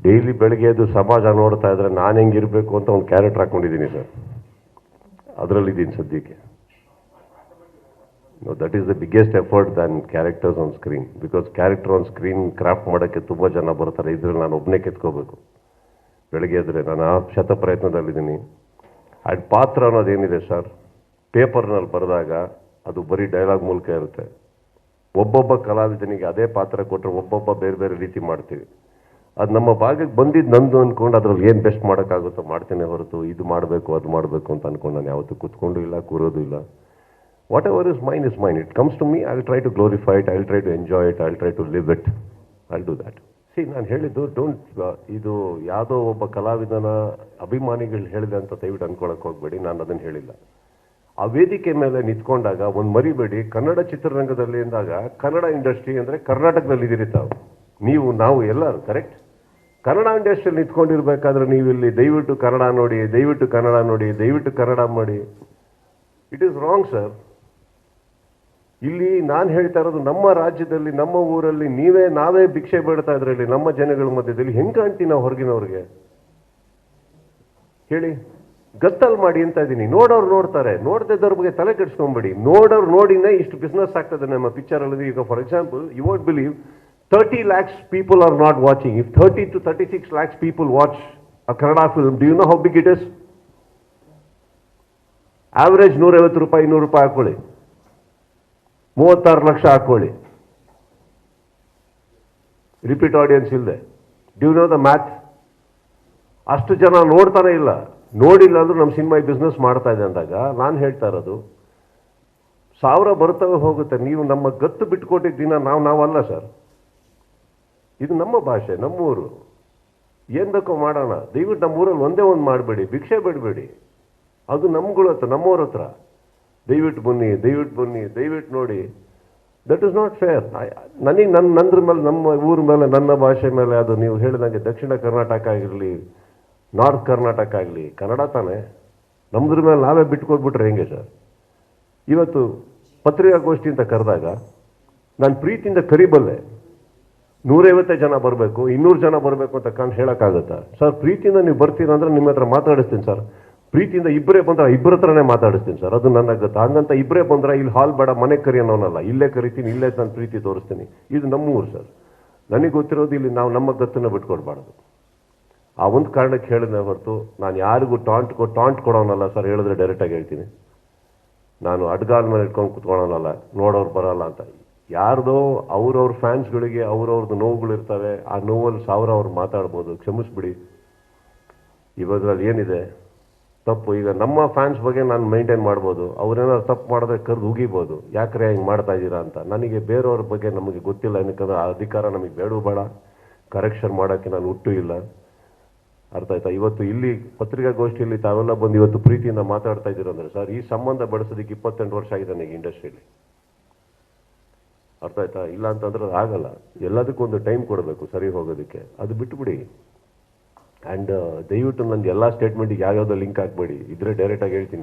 Daily ಬೆಳಗ್ಗೆ ಎದ್ದು ಸಮಾಜ ನೋಡ್ತಾ ಇದ್ರೆ ನಾನು ಹೆಂಗಿರಬೇಕು ಅಂತ ಒಂದು ಕ್ಯಾರೆಕ್ಟರ್ ಹಾಕೊಂಡಿದ್ದೀನಿ ಸರ್. ಅದರಲ್ಲಿದ್ದೀನಿ ಸದ್ಯಕ್ಕೆ. That is the biggest effort than characters on screen. Because character on screen craft ಮಾಡೋಕ್ಕೆ ತುಂಬ ಜನ ಬರ್ತಾರೆ. ಇದ್ರಲ್ಲಿ ನಾನು ಒಬ್ಬನೇ ಕೆತ್ಕೋಬೇಕು. ಬೆಳಗ್ಗೆ ಎದ್ರೆ ನಾನು ಆ ಶತ ಪ್ರಯತ್ನದಲ್ಲಿದ್ದೀನಿ. ಆ್ಯಂಡ್ ಪಾತ್ರ ಅನ್ನೋದೇನಿದೆ ಸರ್, ಪೇಪರ್ನಲ್ಲಿ ಬರೆದಾಗ ಅದು ಬರೀ ಡೈಲಾಗ್ ಮೂಲಕ ಇರುತ್ತೆ. ಒಬ್ಬೊಬ್ಬ ಕಲಾವಿದನಿಗೆ ಅದೇ ಪಾತ್ರ ಕೊಟ್ಟರೆ ಒಬ್ಬೊಬ್ಬ ಬೇರೆ ಬೇರೆ ರೀತಿ ಮಾಡ್ತೀವಿ. ಅದು ನಮ್ಮ ಭಾಗಕ್ಕೆ ಬಂದಿದ್ದು ನಂದು ಅಂದ್ಕೊಂಡು ಅದ್ರಲ್ಲಿ ಏನು ಬೆಸ್ಟ್ ಮಾಡೋಕ್ಕಾಗುತ್ತೋ ಮಾಡ್ತೇನೆ ಹೊರತು ಇದು ಮಾಡಬೇಕು ಅದು ಮಾಡಬೇಕು ಅಂತ ಅಂದ್ಕೊಂಡು ನಾನು ಯಾವತ್ತೂ ಕೂತ್ಕೊಂಡು ಇಲ್ಲ, ಕೂರೋದು ಇಲ್ಲ. Whatever is mine is mine. It comes to me. I will try to glorify it, I will try to enjoy it, I will try to live it, I will do that. ನಾನು ಹೇಳಿದ್ದು ಇದು ಯಾವುದೋ ಒಬ್ಬ ಕಲಾವಿದನ ಅಭಿಮಾನಿಗಳು ಹೇಳಿದೆ ಅಂತ ದಯವಿಟ್ಟು ಅನ್ಕೊಳಕ್ಕೆ ಹೋಗಬೇಡಿ. ನಾನು ಅದನ್ನು ಹೇಳಿಲ್ಲ. ಆ ವೇದಿಕೆ ಮೇಲೆ ನಿಂತ್ಕೊಂಡಾಗ ಒಂದು ಮರಿಬೇಡಿ, ಕನ್ನಡ ಚಿತ್ರರಂಗದಲ್ಲಿ ಅಂದಾಗ ಕನ್ನಡ ಇಂಡಸ್ಟ್ರಿ ಅಂದರೆ ಕರ್ನಾಟಕದಲ್ಲಿ ಇದ್ದೀರಿ ತಾವು, ನೀವು, ನಾವು ಎಲ್ಲರೂ ಕರೆಕ್ಟ್. ಕನ್ನಡ ಇಂಡಸ್ಟ್ರಿಯಲ್ಲಿ ನಿಂತ್ಕೊಂಡಿರ್ಬೇಕಾದ್ರೆ ನೀವು ಇಲ್ಲಿ ದಯವಿಟ್ಟು ಕನ್ನಡ ನೋಡಿ, ದಯವಿಟ್ಟು ಕನ್ನಡ ನೋಡಿ, ದಯವಿಟ್ಟು ಕನ್ನಡ ಮಾಡಿ, ಇಟ್ ಈಸ್ ರಾಂಗ್ ಸರ್. ಇಲ್ಲಿ ನಾನು ಹೇಳ್ತಾ ಇರೋದು ನಮ್ಮ ರಾಜ್ಯದಲ್ಲಿ, ನಮ್ಮ ಊರಲ್ಲಿ ನಾವೇ ಭಿಕ್ಷೆ ಬೇಡ್ತಾ ಇದ್ರಲ್ಲಿ ನಮ್ಮ ಜನಗಳ ಮಧ್ಯದಲ್ಲಿ ಹೆಂಗೆ ಕಾಣ್ತೀವಿ ನಾವು ಹೊರಗಿನವ್ರಿಗೆ? ಹೇಳಿ. ಗತ್ತಲ್ ಮಾಡಿ ಅಂತ ಇದ್ದೀನಿ. ನೋಡೋರು ನೋಡ್ತಾರೆ, ನೋಡ್ತಿದ್ದವ್ರ ಬಗ್ಗೆ ತಲೆ ಕೆಡಿಸ್ಕೊಂಬೇಡಿ. ನೋಡೋರು ನೋಡಿನೇ ಇಷ್ಟು ಬಿಸ್ನೆಸ್ ಆಗ್ತದೆ ನಮ್ಮ ಪಿಕ್ಚರಲ್ಲಿ. ಈಗ for example, you won't believe 30 lakhs people are not watching. If 30 to 36 lakhs people watch a Kannada film, do you know how big it is? Average 150 ರೂಪಾಯಿ 200 ರೂಪಾಯಿ ಹಾಕೊಳ್ಳಿ, 36 ಲಕ್ಷ ಹಾಕೊಳ್ಳಿ, ರಿಪೀಟ್ ಆಡಿಯನ್ಸ್ ಇಲ್ಲದೆ. Due know the math? ಅಷ್ಟು ಜನ ನೋಡ್ತಾನೆ ಇಲ್ಲ. ನೋಡಿಲ್ಲ ಅಂದ್ರೂ ನಮ್ಮ ಸಿನಿಮಾ ಬಿಸ್ನೆಸ್ ಮಾಡ್ತಾ ಇದೆ ಅಂದಾಗ ನಾನು ಹೇಳ್ತಾ ಇರೋದು, 1000 ಬರ್ತವೆ ಹೋಗುತ್ತೆ. ನೀವು ನಮ್ಮ ಗತ್ತು ಬಿಟ್ಕೊಟ್ಟಿದ್ದ ದಿನ ನಾವಲ್ಲ ಸರ್. ಇದು ನಮ್ಮ ಭಾಷೆ, ನಮ್ಮೂರು, ಏನು ಬೇಕೋ ಮಾಡೋಣ. ದಯವಿಟ್ಟು ನಮ್ಮೂರಲ್ಲಿ ಒಂದೇ ಒಂದು ಮಾಡಬೇಡಿ, ಭಿಕ್ಷೆ ಬಿಡಬೇಡಿ. ಅದು ನಮ್ಗಳ ಹತ್ರ, ನಮ್ಮವ್ರ ಹತ್ರ. ದಯವಿಟ್ಟು ಬನ್ನಿ, ದಯವಿಟ್ಟು ಬನ್ನಿ, ದಯವಿಟ್ಟು ನೋಡಿ. That is not fair. ನನಗೆ ನಂದ್ರ ಮೇಲೆ, ನಮ್ಮ ಊರ ಮೇಲೆ, ನನ್ನ ಭಾಷೆ ಮೇಲೆ, ಅದು ನೀವು ಹೇಳಿದಂಗೆ ದಕ್ಷಿಣ ಕರ್ನಾಟಕ ಆಗಿರಲಿ, ನಾರ್ತ್ ಕರ್ನಾಟಕ ಆಗಲಿ, ಕನ್ನಡ ತಾನೇ. ನಮ್ಮದ್ರ ಮೇಲೆ ನಾವೇ ಬಿಟ್ಕೊಟ್ಬಿಟ್ರೆ ಹೆಂಗೆ ಸರ್? ಇವತ್ತು ಪತ್ರಿಕಾಗೋಷ್ಠಿ ಅಂತ ಕರೆದಾಗ ನಾನು ಪ್ರೀತಿಯಿಂದ ಕರಿಬಲ್ಲೆ. 150 ಜನ ಬರಬೇಕು, 200 ಜನ ಬರಬೇಕು ಅಂತ ಹೇಳೋಕ್ಕಾಗುತ್ತಾ ಸರ್? ಪ್ರೀತಿಯಿಂದ ನೀವು ಬರ್ತೀರ ಅಂದರೆ ನಿಮ್ಮ ಹತ್ರ ಮಾತಾಡಿಸ್ತೀನಿ ಸರ್. ಪ್ರೀತಿಯಿಂದ ಇಬ್ಬರೇ ಬಂದ್ರೆ ಇಬ್ಬರ ಹತ್ರನೇ ಮಾತಾಡಿಸ್ತೀನಿ ಸರ್. ಅದು ನನ್ನ ಗೊತ್ತಾ. ಹಂಗಂತ ಇಬ್ಬರೇ ಬಂದ್ರೆ ಇಲ್ಲಿ ಹಾಲ್ ಬೇಡ, ಮನೆ ಕರಿ ಅನ್ನೋನಲ್ಲ. ಇಲ್ಲೇ ಕರಿತೀನಿ, ಇಲ್ಲೇ ನಾನು ಪ್ರೀತಿ ತೋರಿಸ್ತೀನಿ. ಇದು ನಮ್ಮೂರು ಸರ್. ನನಗೆ ಗೊತ್ತಿರೋದು ಇಲ್ಲಿ ನಾವು ನಮ್ಮ ಗತ್ತನ್ನು ಬಿಟ್ಕೊಡ್ಬಾರ್ದು. ಆ ಒಂದು ಕಾರಣಕ್ಕೆ ಹೇಳಿದೆ ಹೊರತು ನಾನು ಯಾರಿಗೂ ಟಾಂಟ್ ಕೊಡೋನಲ್ಲ ಸರ್. ಹೇಳಿದ್ರೆ ಡೈರೆಕ್ಟಾಗಿ ಹೇಳ್ತೀನಿ. ನಾನು ಅಡ್ಗಾಲ್ ಮೇಲೆ ಇಟ್ಕೊಂಡು ಕುತ್ಕೊಳ್ಳೋನಲ್ಲ, ನೋಡೋರು ಬರೋಲ್ಲ ಅಂತ. ಯಾರ್ದೋ ಅವ್ರವ್ರ ಫ್ಯಾನ್ಸ್ಗಳಿಗೆ ಅವ್ರವ್ರದ್ದು ನೋವುಗಳಿರ್ತವೆ. ಆ ನೋವಲ್ಲಿ 1000 ಅವ್ರು ಮಾತಾಡ್ಬೋದು, ಕ್ಷಮಿಸ್ಬಿಡಿ. ಇವಾಗಲ್ಲಿ ಏನಿದೆ ತಪ್ಪು. ಈಗ ನಮ್ಮ ಫ್ಯಾನ್ಸ್ ಬಗ್ಗೆ ನಾನು ಮೇಂಟೈನ್ ಮಾಡ್ಬೋದು. ಅವ್ರೇನಾದ್ರು ತಪ್ಪು ಮಾಡಿದ್ರೆ ಕರೆದು ಉಗಿಬೋದು, ಯಾಕ್ರೆ ಹಿಂಗೆ ಮಾಡ್ತಾ ಇದ್ದೀರಾ ಅಂತ. ನನಗೆ ಬೇರೆಯವ್ರ ಬಗ್ಗೆ ನಮಗೆ ಗೊತ್ತಿಲ್ಲ, ಏನಕ್ಕಂದ್ರೆ ಆ ಅಧಿಕಾರ ನಮಗೆ ಬೇಡ. ಕರೆಕ್ಷನ್ ಮಾಡೋಕ್ಕೆ ನಾನು ಹುಟ್ಟು ಇಲ್ಲ. ಅರ್ಥ ಆಯ್ತಾ? ಇವತ್ತು ಇಲ್ಲಿ ಪತ್ರಿಕಾಗೋಷ್ಠಿಯಲ್ಲಿ ತಾವೆಲ್ಲ ಬಂದು ಇವತ್ತು ಪ್ರೀತಿಯಿಂದ ಮಾತಾಡ್ತಾ ಇದ್ದೀರಂದ್ರೆ ಸರ್, ಈ ಸಂಬಂಧ ಬೆಳೆಸೋದಕ್ಕೆ 28 ವರ್ಷ ಆಗಿದೆ ನನಗೆ ಇಂಡಸ್ಟ್ರಿಯಲ್ಲಿ. ಅರ್ಥ ಆಯ್ತಾ? ಇಲ್ಲ ಅಂತಂದ್ರೆ ಆಗಲ್ಲ. ಎಲ್ಲದಕ್ಕೂ ಒಂದು ಟೈಮ್ ಕೊಡಬೇಕು ಸರಿ ಹೋಗೋದಕ್ಕೆ. ಅದು ಬಿಟ್ಟುಬಿಡಿ. ಆ್ಯಂಡ್ ದಯವಿಟ್ಟು ನಂದು ಎಲ್ಲ ಸ್ಟೇಟ್ಮೆಂಟಿಗೆ ಯಾವ್ಯಾವುದೋ ಲಿಂಕ್ ಹಾಕ್ಬೇಡಿ. ಇದ್ರೆ ಡೈರೆಕ್ಟಾಗಿ ಹೇಳ್ತೀನಿ.